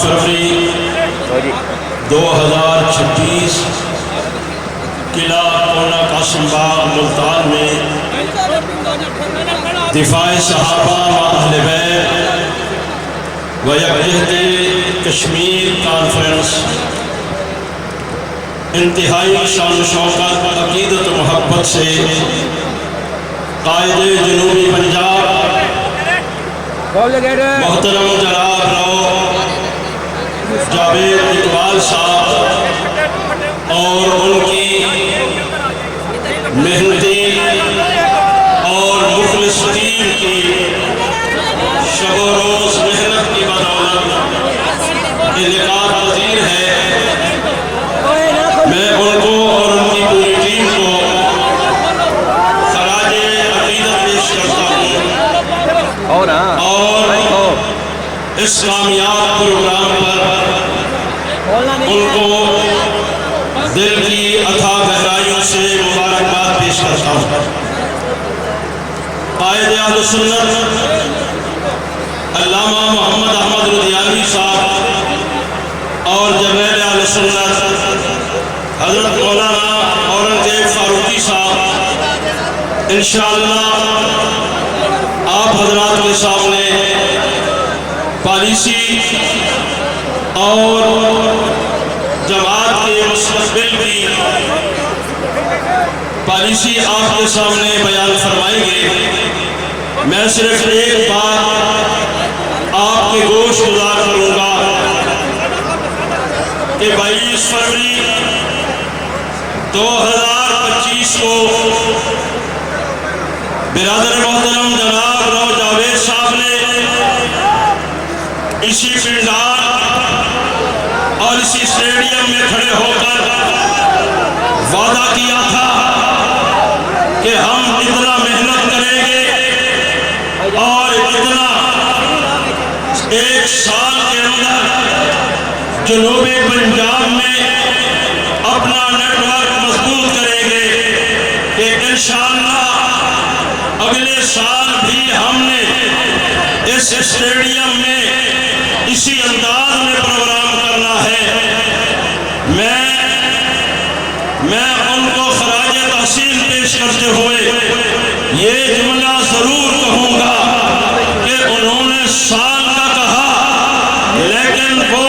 فروری 2026 قلعہ کونا قاسم باغ ملتان میں دفاع صحابہ و اہل بیت و یکجہت کشمیر کانفرنس انتہائی شان و شوکت عقیدت و محبت سے قائد جنوبی پنجاب محترم جناب راؤ جاوید اقبال صاحب اور ان کی محنتی اور مخلص ٹیم کی شب و روز محنت کی بدولت انعقاد پذیر ہے، میں ان کو اور ان کی پوری ٹیم کو خراج عقیدت پیش کرتا ہوں اور اس کامیاب پروگرام پر ان کو دل کی اتھاہ گہرائیوں سے مبارکباد پیش کرتا ہوں۔ قائد اہل سنت علامہ محمد احمد لدھیانوی صاحب اور جبریل اہل سنت حضرت مولانا اورنگزیب فاروقی صاحب انشاءاللہ آپ حضرات کے سامنے پالیسی اور جماعت کے مستقبل کی پالیسی آپ کے سامنے بیان فرمائیں گے۔ میں صرف ایک بات آپ کے گوش گزار کروں گا کہ 22 فروری 2025 کو برادر محترم جناب راؤ جاوید صاحب نے اسی پنڈال اور اسی اسٹیڈیم میں کھڑے ہو کر وعدہ کیا تھا کہ ہم اتنا محنت کریں گے اور اتنا ایک سال کے اندر جنوبی پنجاب میں اپنا نیٹ ورک مضبوط کریں گے کہ انشاءاللہ اگلے سال بھی ہم نے اس اسٹیڈیم میں اسی انداز میں پروگرام کرنا ہے۔ میں ان کو خراج تحسین پیش کرتے ہوئے یہ جملہ ضرور کہوں گا کہ انہوں نے سال کا کہا لیکن وہ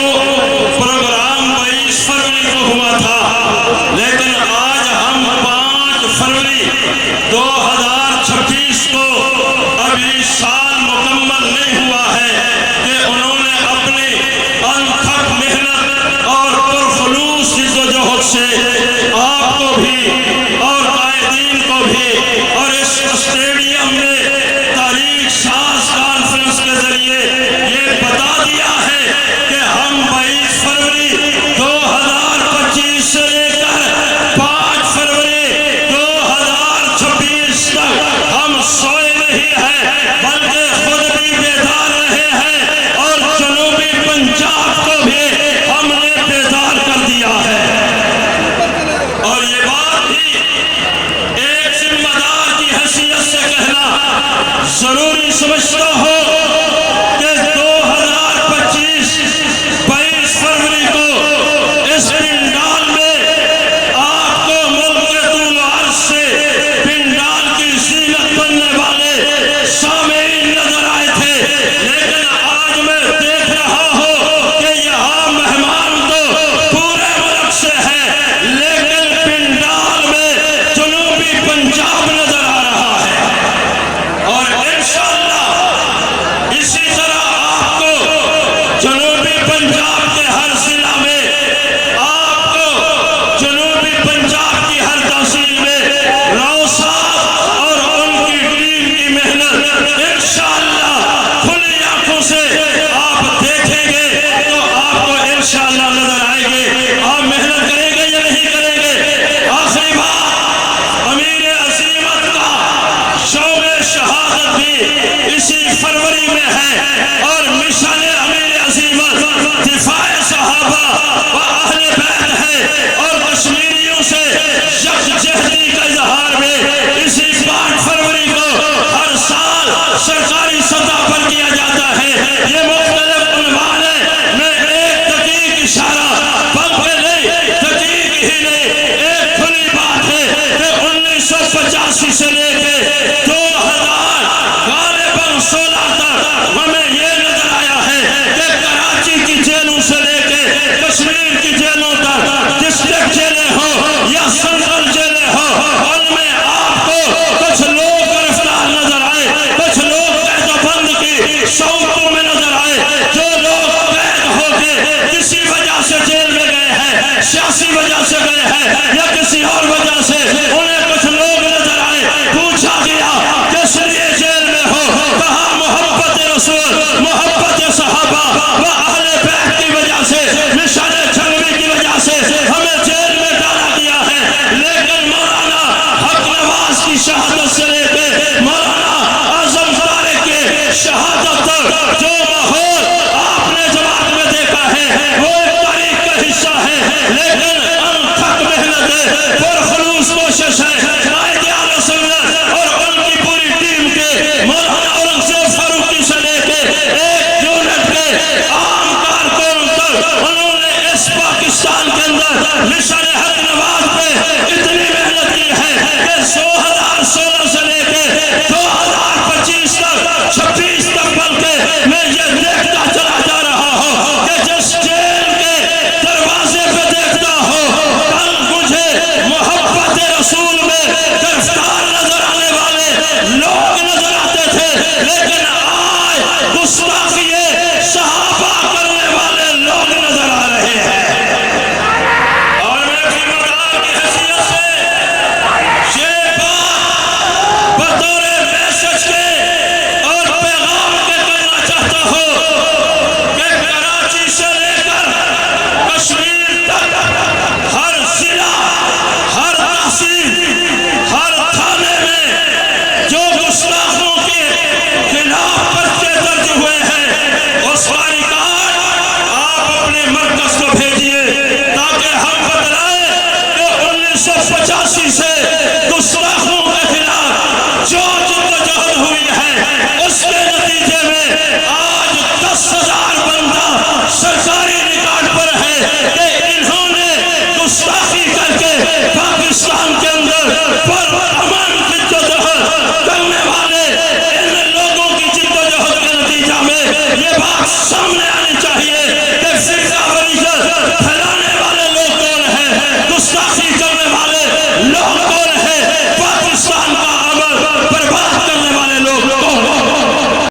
پروگرام 22 فروری کو ہوا تھا، لیکن آج ہم 5 فروری 2026 کو ابھی سال مکمل نہیں ہوا ہے کہ انہوں نے اپنی انتھک محنت اور پرخلوص جدوجہد سے آپ کو بھی اور قائدین کو بھی اور اس اسٹیڈیم میں تاریخ ساز کانفرنس کے ذریعے یہ بتا دیا ہے کہ ہم انہوں نے اس پاکستان کے اندر